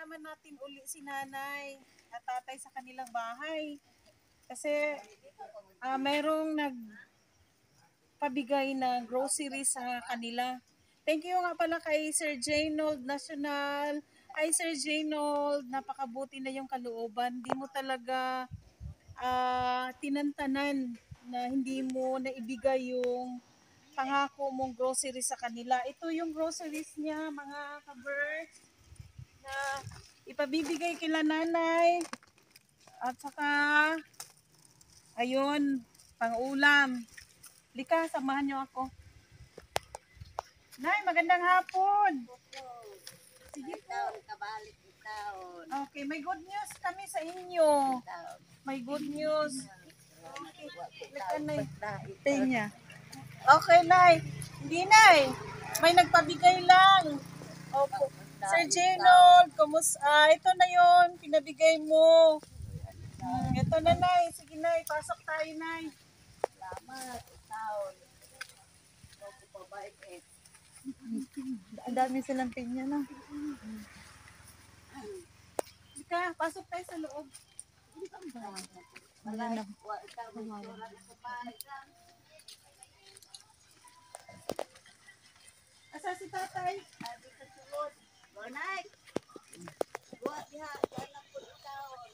naman natin uli si nanay at tatay sa kanilang bahay. Kasi mayroong nagpabigay na grocery sa kanila. Thank you nga pala kay Sir Jaynold National. Hi Sir Jaynold, napakabuti na yung kalooban. Di mo talaga tinantanan na hindi mo naibigay yung pangako mong grocery sa kanila. Ito yung groceries niya mga ka-birds na ipabibigay kila nanay. At saka ayun, pang-ulam. Lika, samahan niyo ako. Nay, magandang hapon. Sige po. Kabalik itaon. Okay, may good news kami sa inyo. May good news. Okay, lika, Nay. Tenya. Okay, Nay. Hindi, Nay. May nagpabigay lang. Opo. Sir Jenold, kumusta? Ito na yon pinabigay mo. Ito na, Nay. Sige, Nay. Pasok tayo, Nay. Salamat itaon. Ako pabait eh. Ang dami silang pinya na. Ika, pasok tayo sa loob. Wala na. Wala sa bahay lang. Asa si tatay? Sabi sa sulod. Good night. Buat diha. Yan po itaon.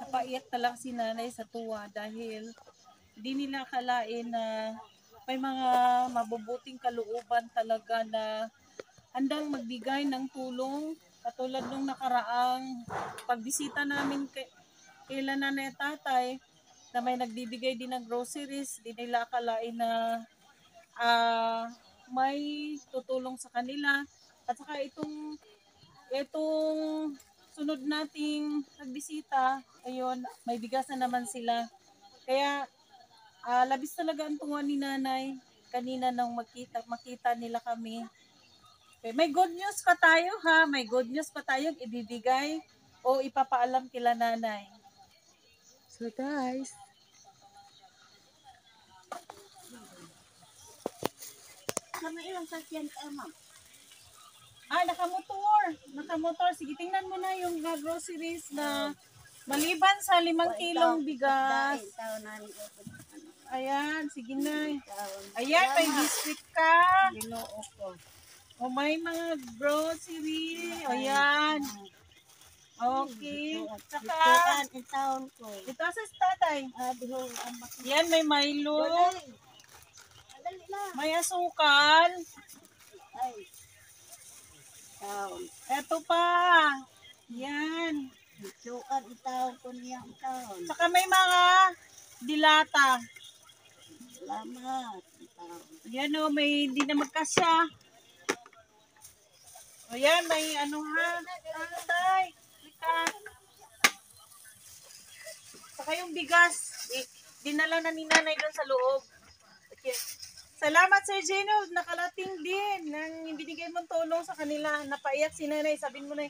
Napaiyak talaga si nanay sa tuwa dahil hindi nila akalain na may mga mabubuting kalooban talaga na handang magbigay ng tulong katulad nung nakaraang pagbisita namin kay nanay at tatay na may nagbibigay din ng groceries. Hindi nila akalain na may tutulong sa kanila. At saka itong sunod nating nagbisita, ayun, may bigas na naman sila. Kaya labis talaga ang tunga ni nanay kanina nang makita nila kami. Okay, may good news pa tayo ha, may good news pa tayong ibibigay o ipapaalam kila nanay. So guys, Sama ilang sakyan ka, ma'am. nakamotor. Sige, tingnan mo na yung groceries na maliban sa 5 kilong bigas. Itaon namin. Ayan, sige na. Itaon. Ayan, may biscuit ka. Ginoo ko. O may mga grocery. Ayan. Okay. Saka, Ituan itaon ko. ito sa tatay. Diho ang makita. Yan, may Milo. Dali lang. May asukal. Ay. Itaon. Eto pa. Yan. Ituan itaon ko niyang itaon. Saka may mga dilata. Salamat. Itaon. Yan o, may hindi na magkasya. O yan, may ano ha. Tatay. Lika. Saka yung bigas. Dinala na ni nanay doon sa loob. Okay. Salamat Sir Gino. Nakalating din ng binigay mong tulong sa kanila. Napaiyak si nanay. Sabihin mo na,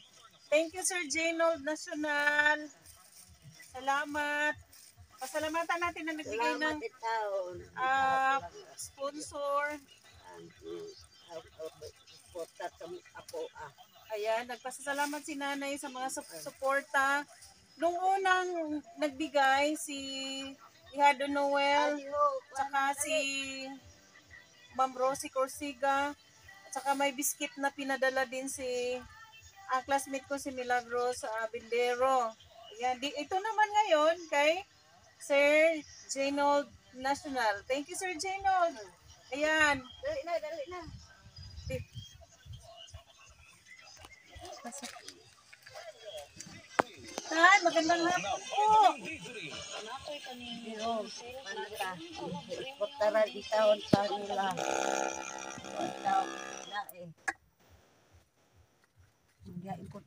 thank you Sir Gino National. Salamat. Pasalamatan natin na nagbigay ng Salamat itaon. sponsor. Suporta sa ako Ayan, nagpasalamat si nanay sa mga suporta. Nung unang nagbigay si Ihado Noel, tsaka si Ma'am Rosie Corsiga, at saka may biskit na pinadala din si classmate ko si Milagros Bindero. Ayan, ito naman ngayon kay Sir Jaynold National. Thank you Sir Jaynold. Ayan. Dali na. Tay, magandang hapon po. Nakoy kanino. Panata. Suporta ra itaon sa nila. Itaon na eh. Hindi ikot.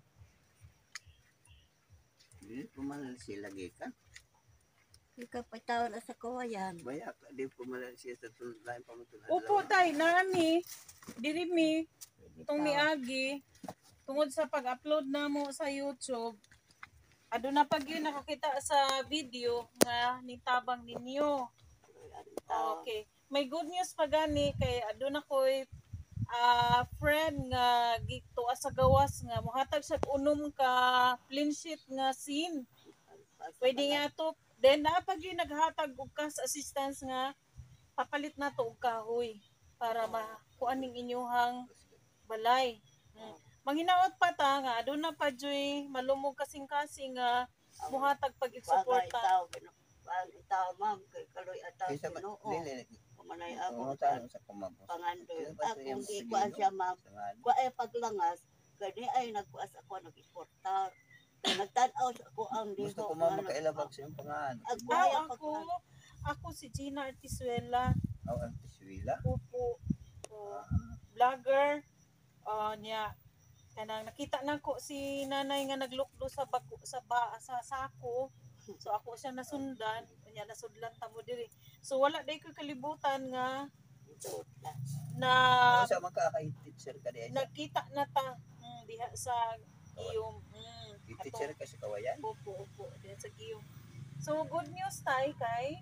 Hindi pumalan siya lagi ka. Ikaw pa itaon sa kawayan. Bayak, di pumalan siya sa lain pamatulan. Upo tay, nani. Dirimi. Itong miagi. Tungod sa pag-upload na mo sa YouTube. Ado na pag yun nakakita sa video nga nitabang ninyo. Okay. May good news pa gani kay ado na ko'y friend nga gito sa gawas nga mohatag sa unom ka clean sheet nga scene. Pwede nga to. Then napag yung naghatag og kas assistance nga papalit na to og kahoy para makuan ning inyuhang balay. Manghinaot pa ta nga aduna na pa joy malumog kasing-kasing nga muhatag pag-suporta. Ang tao ma'am kay kaloy ataw Kaysa ba? no. Dili. Kumanay Ako ako talo sa kumabos. pangandoy. Akong di ko siya ma'am. Wa ay paglangas kani ay nagkuas ako nag-iportar. Nagtan-aw ako ang diho. Gusto ko makakailabag sa iyong pangalan. Ako si Gina Artisuela. Ang tiswila. Opo. Vlogger. Niya. Kanang nakita na ko si nanay nga naglukdo sa sako. So ako siya nasundan, kanya nasudlan ta mo diri. So wala day ko kalibutan nga na Sa makaka-teacher ka diya. nakita na ta diha sa iyong Teacher ka sa kawayan. opo diha sa iyong. So good news tay kay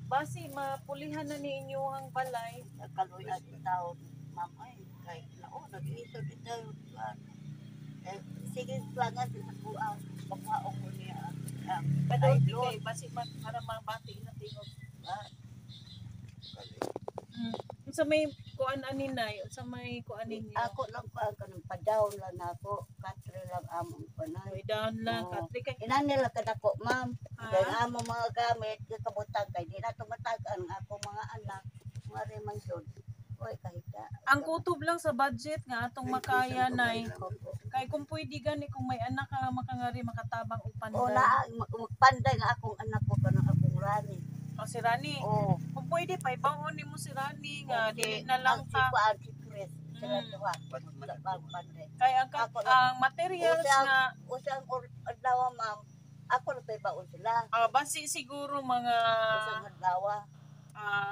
basi mapulihan na ni inyong balay. kaloy ang tao ma'am ay kay nao nag-iso dito. Sige langas sa kuang pagkaong ko niya. Pero di kay basi para mabati na tingog. Sa may kuan ani nay, sa may kuan ninyo. Ako lang pa kanang padaw lang ako, katre lang among panay. May down lang Oo. katri kay Inan nila kadako ma'am. Ah. Kaya among mga gamit kakabutang kay di na tumatagan ang akong mga anak, mga remansyon. Oy kahita. ang kutob lang sa budget nga atong makaya nay. Kay kung pwede gani kung may anak ka makangari makatabang og O panday. na magpanday nga akong anak ko kanang akong rani. O si Rani. Oo. Kung pwede pa ibaon nimo si Rani nga dili na lang Ang ka. sikuan si Chris. Sila Mm. duha. Magpanday. Kay ang Ako lang. ang materials Usang- nga Usang adlaw ma'am. Ako na tayo baon sila. basi siguro mga Usang adlaw.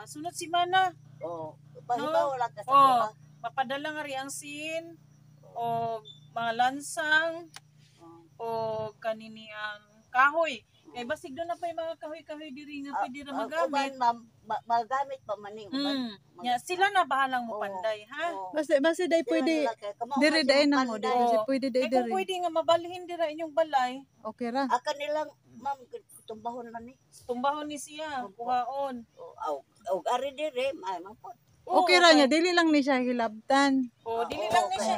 sunod semana Oo. Pahibaw lang ka sa Oo. buha. mapadala nga ri ang sin o mga lansang o kanini ang kahoy. Kay basig doon na pa yung mga kahoy-kahoy diri nga pwede ra magamit. Uban, ma'am, magamit pa maning. Ya, sila na bahalang mo panday, ha? Basta day pwede dire day na mo dire Oo. kasi pwede day Kay kung dire. pwede nga mabalhin dira inyong balay, Okay ra. Akan nilang, ma'am, tumbahon man ni. tumbahon ni siya, kuhaon. O ari dire, may mapot. Okay ra niya dili lang ni siya hilabtan. O, dili lang ni siya.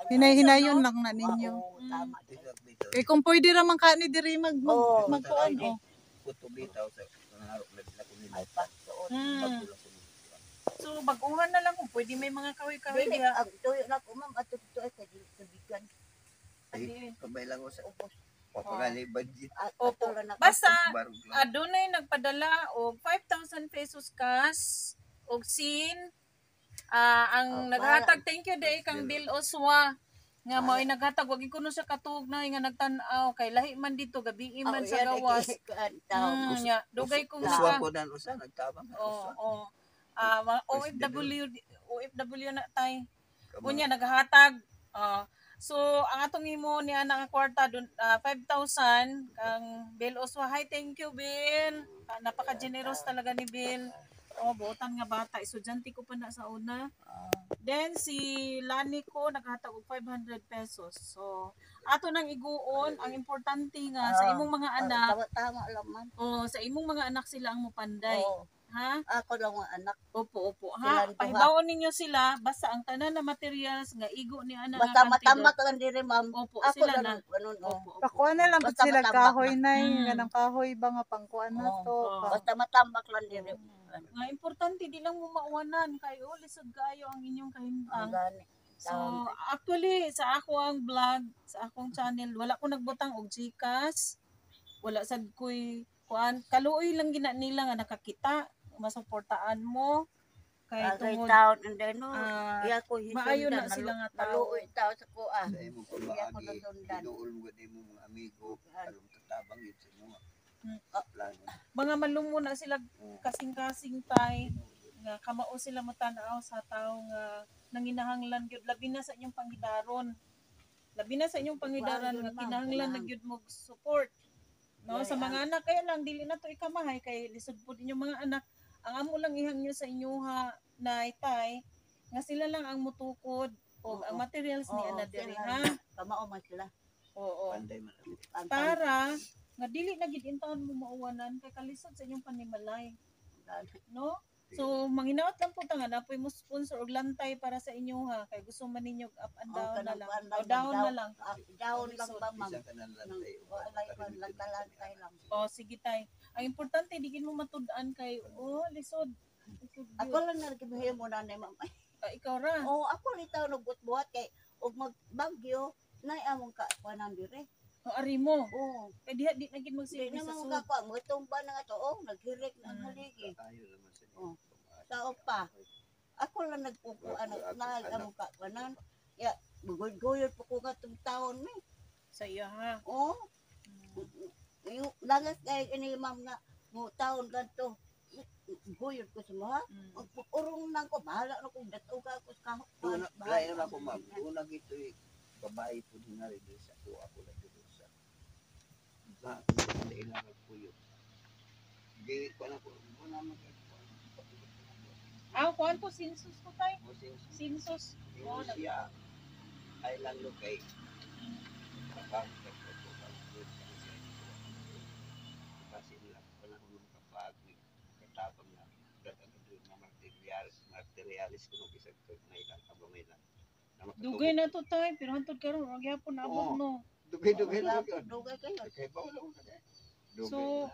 Hinay-hinayon lang na ninyo. Tama. Kay kung pwede ra man ka ni dire Oo. magkuan oh. Kuto bitaw sa pangarap na ko nila. Ay, pagsuot. So, baguhan na lang kung pwede may mga kahoy-kahoy Dili, diha. ang tuyo na ko, ma'am, ato dito ay kay kabigan. Ay, kabay lang ko sa Ubos. papagali budget. Opo. Ato lang na. Basta, Barog lang. adunay nagpadala og 5,000 pesos cash og sin. Ang naghatag, thank you day kang Bill Oswa. Nga mo ay naghatag, wag ko no siya katug na nga nagtan-aw kay lahi man dito gabi man sa gawas. Nya, dugay ko Uswa nga. ko dan usa nagtabang. Oo. Mga OFW na tay. Unya naghatag. So ang atong imo ni ana nga kwarta dun 5,000 kang Bill Oswa. Hi, thank you Bill. Napaka-generous talaga ni Bill. Buotan nga bata, estudyante ko pa na sa una. Then si Lani ko naghatag og 500 pesos. So ato nang iguon, ang importante nga sa imong mga anak, Tama lang, ma'am. sa imong mga anak sila ang mupanday. Oo. Ha? Ako lang ang anak. Opo. Sila Ha? duha. Pahibawon ninyo sila basta ang tanan na materials nga igo ni ana Basta nga matamak lang dire, ma'am. Opo, Ako sila lang na. ang ganun, oh. Opo. Pakuan na lang pud Basta sila matambak kahoy na. nay Mm. nga nang kahoy ba nga pangkuan na to. Oo. Basta matambak lang dire. Nga importante di lang mo mauwanan kay lisod kayo ang inyong Ang kahimtang. gani. So, actually, sa ako ang vlog, sa akong channel, wala ko nagbutang og Gcash. Wala sad ko'y kuan. Kaluoy lang gina nila nga nakakita, masuportaan mo. Kay Kay tungod, taon and then no. Iya ko maayo na sila nga tao. Maluoy tao sa kuan. Sa imo Iya ko pamaagi, nasundan. inuul mo gud imo mga amigo, kalong tatabang yun sa mga plano. mga malumo na sila kasing-kasing tay, nga kamao sila matanaw sa tao nga nanginahanglan gyud labi na sa inyong pangidaron. Labi na sa inyong pangidaron nga kinahanglan na gyud mo support. No, sa mga anak kaya lang dili na to ikamahay kay lisod pud inyong mga anak. Ang amo lang ihangyo sa inyoha na itay nga sila lang ang mutukod o ang materials ni ana diri ha. Kamao man sila. Oo. Panday man. Para nga dili na gid intawon mo mauwanan kay kalisod sa inyong panimalay, no? So manghinaot lang po ta nga napoy mo sponsor og lantay para sa inyo ha kay gusto man ninyo up and down na lang. O down na lang. Down lang ba ma'am? Isa ka nang lantay. Lantay lang. O sige tay. Ang importante digin mo matud-an kay lisod. Ako lang nagkibihin mo na ma'am. Ikaw ra. Ako litaw nagbuhat kay og magbagyo nay among kakuanan dire. Ari mo. Kay diha di na gid Di magsilbi sa naman sud. kakuha mo tumba na nga to. Naghirik na ang haligi. Sao pa. Ako lang nagpupuan among kakuanan. Ya, maguyod po ko katong taon mi. Sa iya ha. Yung langas kay ini ma'am nga mo taon kadto. Guyod ko sa mga. Urong nang ko bahala na kung dato ka ako sa kahok. Lain na ako ma'am. Una gito'y babae po din na rin sa ako lang dito sa hindi lang nagpuyo. Gili ko na po. Muna Kuan po sinsus ko tay. Sinsus. siya ay lang kay kasi nila panahon ng kapag katapang na dapat na materialis ko ng isang na ilang abamay lang. Dugay na to tay, pero hantod karon wag gyapon abot no. Dugay kayo. Kay bawala ko na. So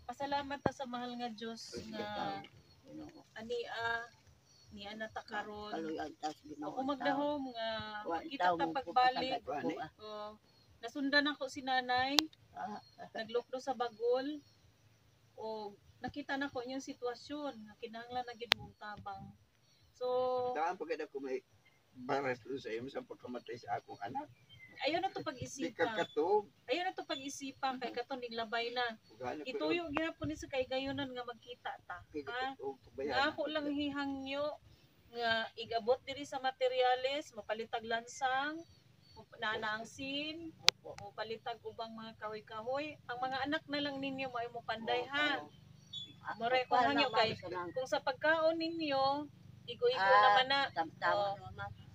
pasalamat ta sa mahal nga Dios nga ni ana ta karon. Ako magdahom nga kita ta pagbalik. Nasundan ako si nanay. Nagluklo sa Bagol. O nakita na ko inyong sitwasyon nga kinahanglan na gid mong tabang. So daan pagod ako may baras sa iyo sa pagkamatay sa akong anak. Ayaw na to Di pag-isipan. kakatog. Ayaw na to pag-isipan kay katon niglabay na. Ituyo gyapon ni sa kay gayonan nga magkita ta. Ha? Nga ako lang hihangyo nga igabot diri sa materyales, mapalitag lansang, nanaangsin, mapalitag ubang mga kahoy-kahoy. Ang mga anak na lang ninyo mo panday ha. More ko hangyo kay kung sa pagkaon ninyo igo-igo naman na.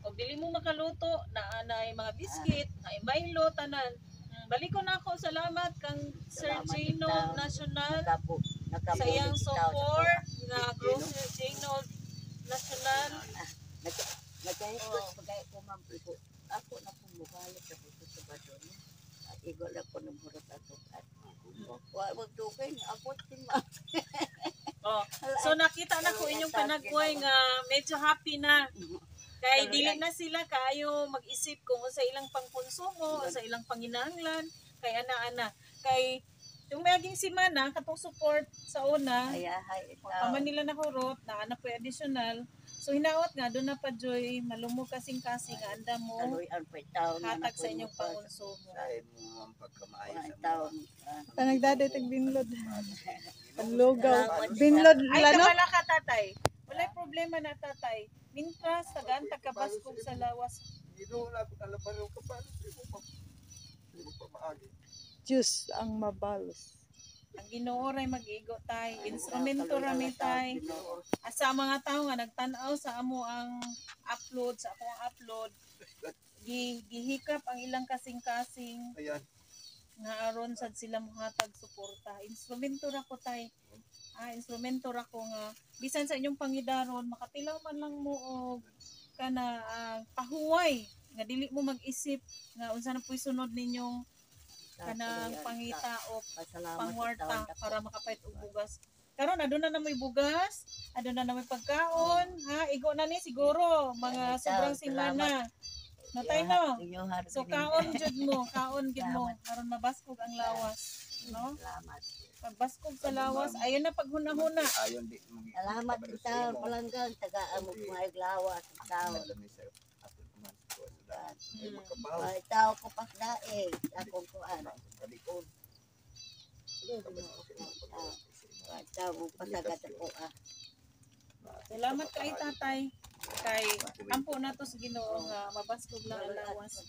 O dili mo makaluto na mga biskit, na Milo tanan. Baliko na ako, salamat kang Sir Gino National sa iyang support nga Grocery Gino National. Nagkahigos pagay ko ma'am ko. Ako na po mukhalit ako sa badon. Igo lang ko ng murot ato. Wag dugay abot din ma. So nakita na ko inyong panagway nga medyo happy na. Kay dili na sila kaayo mag-isip kung sa ilang pangkonsumo, sa ilang panginahanglan, kay ana-ana. Kay yung maging simana katong support sa una, paman nila nahurot na ana po additional. So hinaot nga doon na pa joy malumog kasing-kasing nga anda mo hatag sa inyong pangkonsumo. Ay mo ang pagkamaayo sa taon. Panagdaday tag binlod. Panlugaw. Binlod Ay lano. wala ka tatay. Walay problema na tatay. Mintras tagaan kabaskog sa lawas. Ginula ko na labaro ka pa. Hindi mo pa maagi. Diyos ang mabalos. Ang Ginoo ray mag-igo tay. Instrumento rami tay. Asa mga tao nga nagtan-aw sa amo ang upload sa akong upload. Gihikap ang ilang kasing-kasing. Ayan. Nga aron sad sila mohatag suporta. Instrumento ra ko tay. Instrumento ra ko nga bisan sa inyong pangidaron makatilaw man lang mo og kana pahuway nga dili mo mag-isip nga unsa na puy sunod ninyong kanang pangita o pangwarta para makapait og bugas. Karon aduna na may bugas, aduna na may pagkaon, igo na ni siguro mga sobrang semana. Natay no. So kaon jud mo, kaon gid mo aron mabaskog ang lawas, no? Pagbaskog sa lawas, ayun na paghuna-huna. Ayon di mo. Salamat taon palanggan tagaan mo mga lawas taon. Ay tao ko pas dae akong kuan. Tao mo pasagat ko Salamat kay tatay. Kay ampo na to sa Ginoo nga mabaskog lang ang lawas.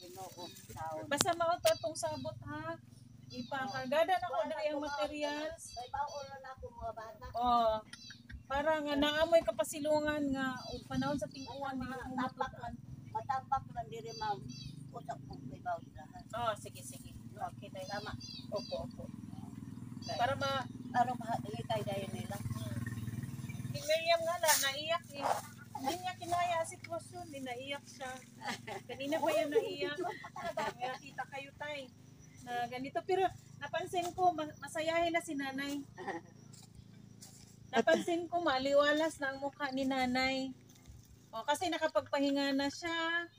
Basta mao to atong sabot ha. Ipakargada na ko diri ang materials. May baon na ako mga bata. Para nga naamoy kapasilungan nga o panahon sa ting-uwan di mo matukan. Matapak lang diri ma'am. Usap po kay bawat lahat. Oh, sige. Okay, tayo. Tama. Opo. Para ma Araw mahalitay dayon nila. si Miriam nga na, naiyak eh. Hindi niya kinaya ang sitwasyon, di naiyak siya. Kanina pa yan naiyak. Kaya kita kayo tay na ganito. Pero napansin ko, masayahin na si nanay. Napansin ko, maliwalas na ang mukha ni nanay. O, kasi nakapagpahinga na siya.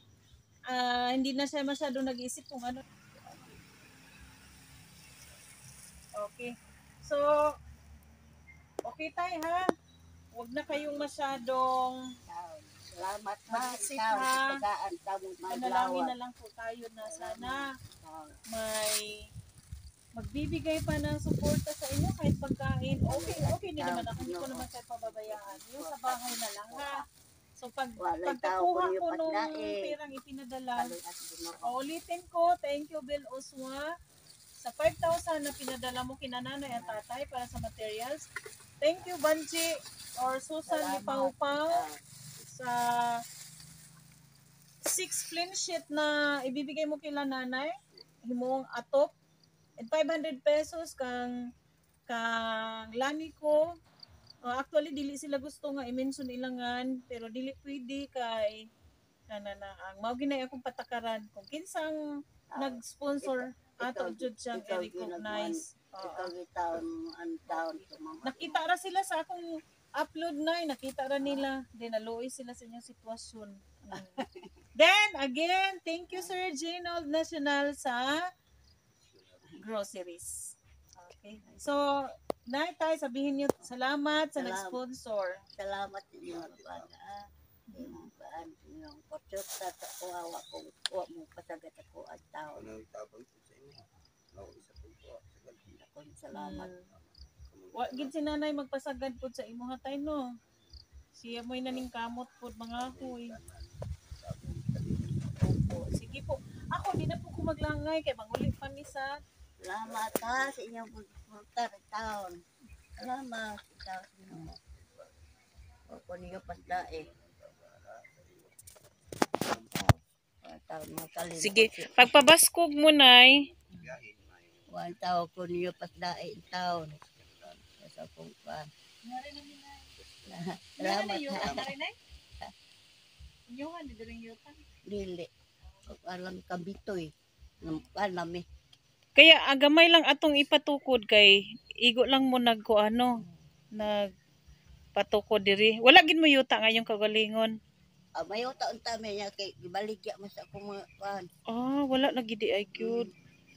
Hindi na siya masyadong nag-iisip kung ano. Okay. So, okay tayo ha. Huwag na kayong masyadong Salamat ha. Mag-isip, Ikaw, ha. tagaan tamong manalangin maglawan. na lang po tayo na sana may magbibigay pa ng suporta sa inyo kahit pagkain. Okay din naman ako. Hindi ko naman kayo pababayaan. Yung sa bahay na lang ha. So Walang pagkakuha tao ko kung nung ipagkain. perang ipinadala, Kaloy at Ginoo. ulitin ko, thank you Bill Oswa sa 5,000 na pinadala mo kina nanay at tatay para sa materials. Thank you Banji or Susan ni Pau Pau sa 6 plain sheet na ibibigay mo kila nanay. Himong atop and 500 pesos kang lani ko. Actually dili sila gusto nga i-mention ilangan pero dili pwede kay ang mao ginay akong patakaran kung kinsang nag-sponsor ato jud siyang ikaw i-recognize. Ikaw gitaon ang taon sumama. Nakita ra sila sa akong upload na, nakita ra nila. Then naluoy sila sa inyong sitwasyon. Then again, thank you Sir Ginold National sa groceries. Okay. So, nay tayo sabihin niyo salamat sa Salamat. nag-sponsor. Salamat inyo bana. Imong baan inyong porsyota sa kuhawa ko wa mo pasagat ako ang taon. Ano tabang ko sa inyo? Isa po po sa gabi. Akong salamat. Wa gid si nanay magpasagad pud sa imo hatay no. Siya mo'y naning kamot pud mga huy. Opo, sige po. Ako di na po ko maglangay kay manguli pa mi sa Salamat ha sa inyong pagpunta ng taon. Salamat ikaw Ginoo. O ko niyo pasdae. Sige, pagpabaskog mo nay. Wan tao ko niyo pasdae taon. Sa pungpa. Salamat ha. Inyohan di ring yuta. Dili. Kung alam kabitoy. Alam Kaya agamay lang atong ipatukod kay igo lang mo nagpatukod diri. Wala gid mo yuta ngayong kagalingon. mayo taon tami niya kay gibaligya mas ako mga kuan. Wala na gid ay gyud.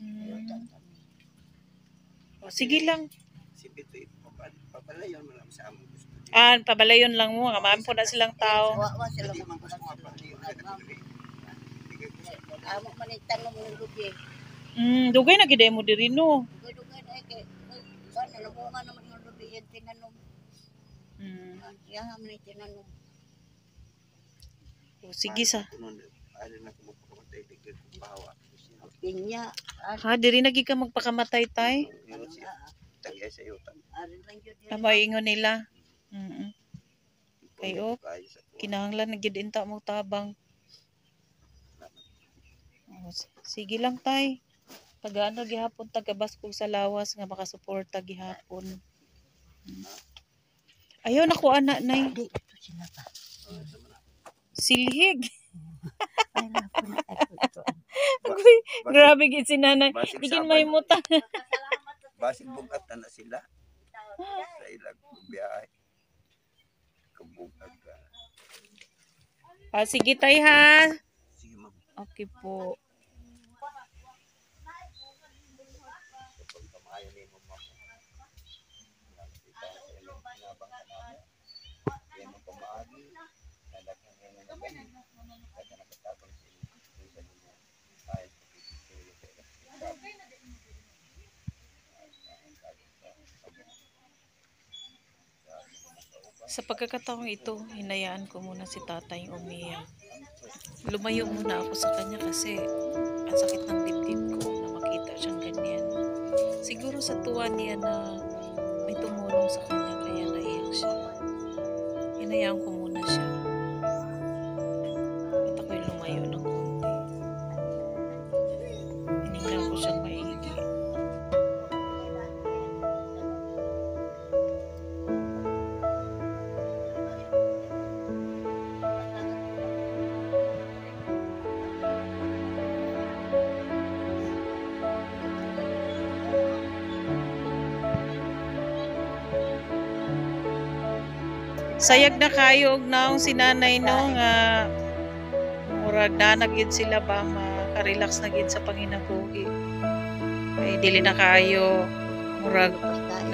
Mayo taon tami. Sige lang. Si Bitoy, papalayon mo lang sa among gusto. Pabalayon lang mo nga maampo na silang tao. Wa sila Hindi mga man gusto mapalayon. amo man ni tanong ng lugi. Dugay na gid mo diri no. Dugay na kay kuan na mo nga naman yung lugi yan tinanong. Yaha man ni tinanong. Sige sa. Ano na kung magpakamatay digil kung bawa. Pinya. Diri na gid ka magpakamatay tay. Tagay sa iyo. Ari lang yun. Amay ingon nila. Kayo kinahanglan na gid inta mo tabang. Sige lang tay. Tagaano gihapon tagabaskog sa lawas nga makasuporta gihapon. Ayaw na ko anak nay. Di ito sila pa. Silhig. Ay na po na ito. Agoy, grabe gid si nanay. Digin may muta. Basig bugat na sila. Sa ilang biyahe. Kabugag. Sige tay ha. Sige ma'am. Okay po. Kung kamayan ni mo ma'am. Nakita sa ilang pinabang ka namin. Yan mo pamaagi. Nalagyan nga nga naman. Kaya nakatabang sa inyo. Sa inyo. Ay, pagkikituloy sa ilang. Sa pagkakataong ito, hinayaan ko muna si tatay umiyak. Lumayo muna ako sa kanya kasi ang sakit ng dibdib ko na makita siyang ganyan. Siguro sa tuwa niya na may tumulong sa kanya kaya naiyak siya. Hinayaan ko muna siya. At ako'y lumayo ng konti. Hiningnan ko siyang maigi. Sayag na kayo og naong sinanay no nga murag na nagyud sila ba makarelax na gyud sa panginabuhi. Kay dili na kayo murag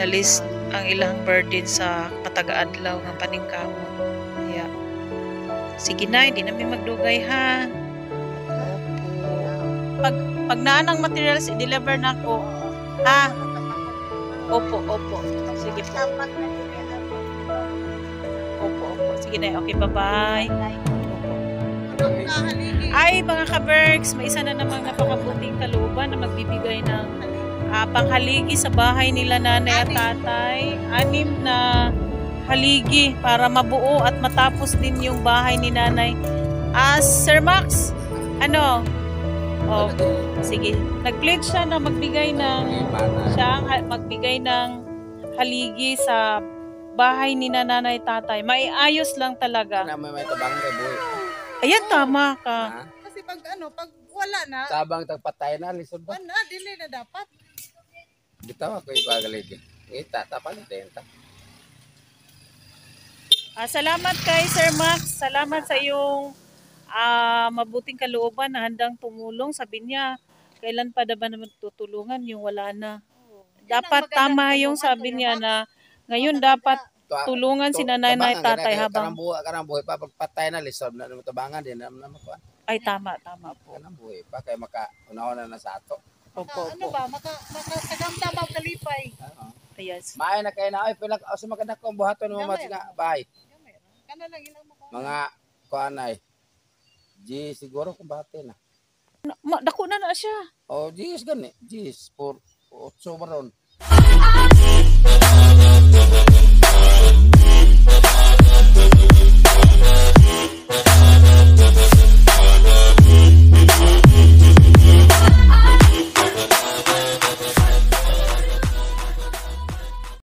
nalis ang ilang burden sa matag-adlaw nga paningkamot. Kaya sige na, hindi na may magdugay ha. Pag naanang materials i-deliver na ko. Ha? Opo. Sige po. Opo. Sige na. Okay, bye-bye. Ay, mga ka-Berks, may isa na namang napakabuting kalooban na magbibigay ng panghaligi sa bahay nila nanay at tatay. 6 na haligi para mabuo at matapos din yung bahay ni nanay. Sir Max, ano? Oh, sige. Nag-pledge siya na magbigay ng haligi sa bahay ni nanay tatay. Maiayos lang talaga. May tabang kay boy. Ayan, tama ka. Kasi pag wala na, Tabang tagpatay na lisod ba? dili na dapat. Bitaw ako ipagalig. Ita tapan denta. Salamat kay Sir Max. Salamat sa iyong mabuting kalooban na handang tumulong. Sabi niya, kailan pa ba naman tutulungan yung wala na. Dapat tama yung sabi niya na ngayon dapat tulungan si nanay at tatay habang karang buhay pa pagpatay na lisod na tabangan din naman ko. ay tama po. Karang buhay pa kay maka una-una na sa ato. Opo. Makasagamdam ang kalipay. Yes. Maay na kay na ay pila sa maganda kong buhaton mo mas nga bahay. Kana lang ilang Mga kuanay. G siguro kung bate na. Dako na siya. Oh, G's gani. G's for 8 maron.